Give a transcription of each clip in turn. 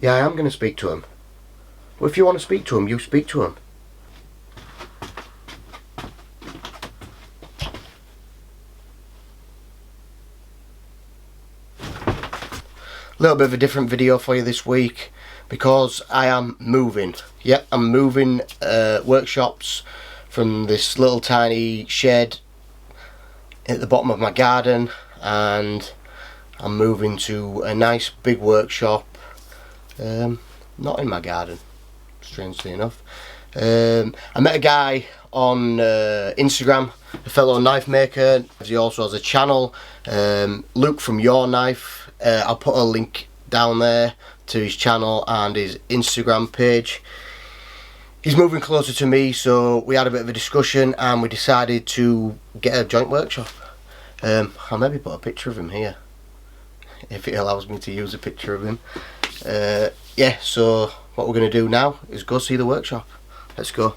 Yeah, I am going to speak to him. Well, if you want to speak to him, you speak to him. A little bit of a different video for you this week because I am moving. Yep, I'm moving workshops from this little tiny shed at the bottom of my garden, and I'm moving to a nice big workshop not in my garden, strangely enough. I met a guy on Instagram, a fellow knife maker. He also has a channel, Luke from Yorkknife. I'll put a link down there to his channel and his Instagram page. He's moving closer to me, so we had a bit of a discussion and we decided to get a joint workshop. I'll maybe put a picture of him here if it allows me to use a picture of him. Yeah, so what we're going to do now is go see the workshop. Let's go.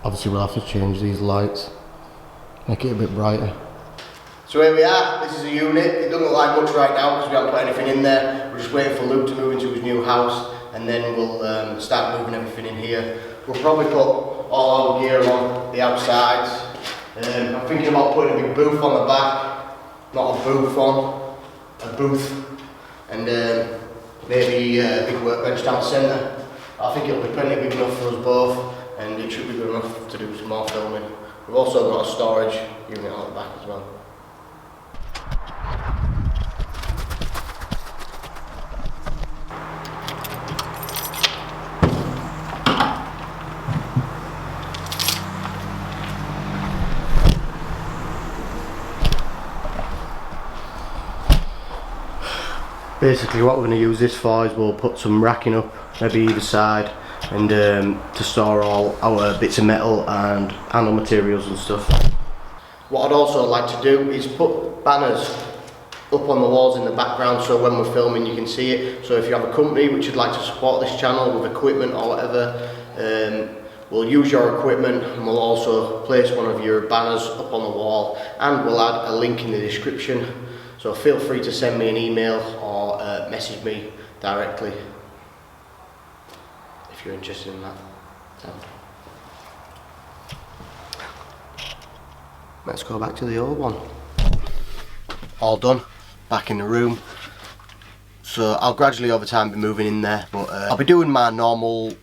Obviously we'll have to change these lights, make it a bit brighter. So here we are, this is a unit. It doesn't look like much right now because we haven't put anything in there. We're just waiting for Luke to move into his new house, and then we'll start moving everything in here. We'll probably put all our gear on the outsides. I'm thinking about putting a big booth on the back, not a booth on, a booth, and maybe a big workbench down the centre. I think it'll be plenty big enough for us both, and it should be good enough to do some more filming. We've also got a storage unit on the back as well. Basically what we're going to use this for is we'll put some racking up, maybe either side, and to store all our bits of metal and handle materials and stuff. What I'd also like to do is put banners up on the walls in the background so when we're filming you can see it. So if you have a company which would like to support this channel with equipment or whatever, we'll use your equipment and we'll also place one of your banners up on the wall, and we'll add a link in the description. So feel free to send me an email or message me directly if you're interested in that. Let's go back to the old one. All done, back in the room. So I'll gradually over time be moving in there, but I'll be doing my normal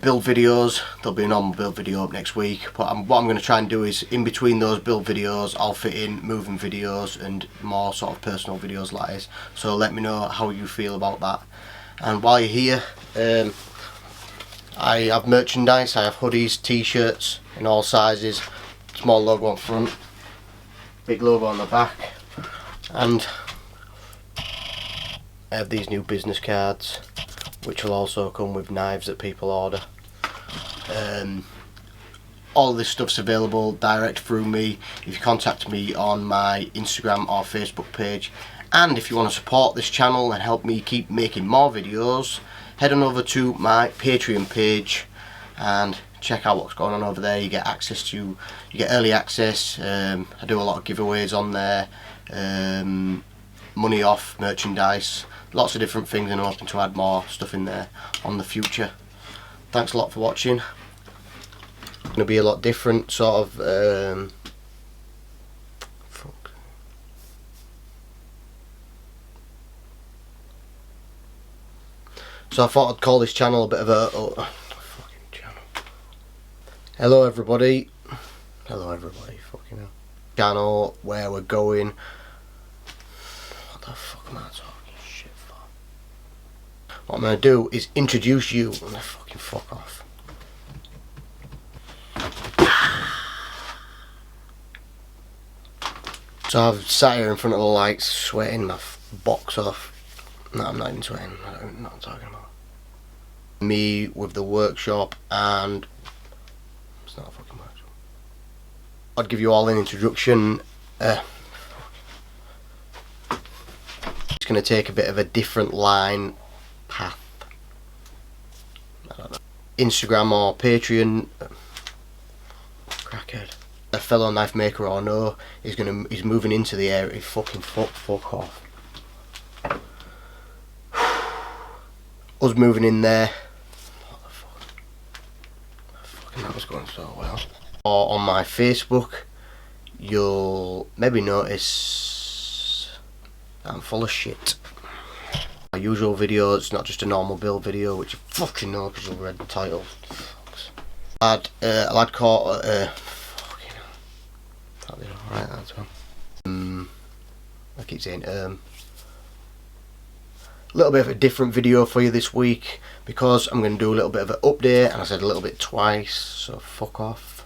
build videos. There'll be a normal build video up next week, but what I'm going to try and do is in between those build videos I'll fit in moving videos and more sort of personal videos like this. So let me know how you feel about that. And while you're here, I have merchandise. I have hoodies, t-shirts in all sizes, small logo on front, big logo on the back, and I have these new business cards which will also come with knives that people order. All this stuff's available direct through me if you contact me on my Instagram or Facebook page. And if you want to support this channel and help me keep making more videos, head on over to my Patreon page and check out what's going on over there. You get access to, you get early access. I do a lot of giveaways on there, money off merchandise, lots of different things, and I'm hoping to add more stuff in there on the future. Thanks a lot for watching. It's going to be a lot different sort of so I thought I'd call this channel a bit of a fucking channel. Hello everybody, fucking hell. Channel where we're going. What the fuck am I talking shit for? What I'm gonna do is introduce you. I'm gonna fucking fuck off. So I've sat here in front of the lights, sweating my box off. No, I'm not even sweating. I don't know what I'm talking about. Me with the workshop, and it's not a fucking workshop. I'd give you all an introduction. It's going to take a bit of a different line path. I don't know. Instagram or Patreon. Crackhead. A fellow knife maker or no, he's moving into the area. Fucking fuck off. Us moving in there. What the fuck? Fucking that was going so well. Or on my Facebook, you'll maybe notice that I'm full of shit. My usual video, it's not just a normal build video, which you fucking know because you'll read the title. A lad caught fucking hell. That did alright, that's one. I keep saying a little bit of a different video for you this week because I'm going to do a little bit of an update, and I said a little bit twice, so fuck off.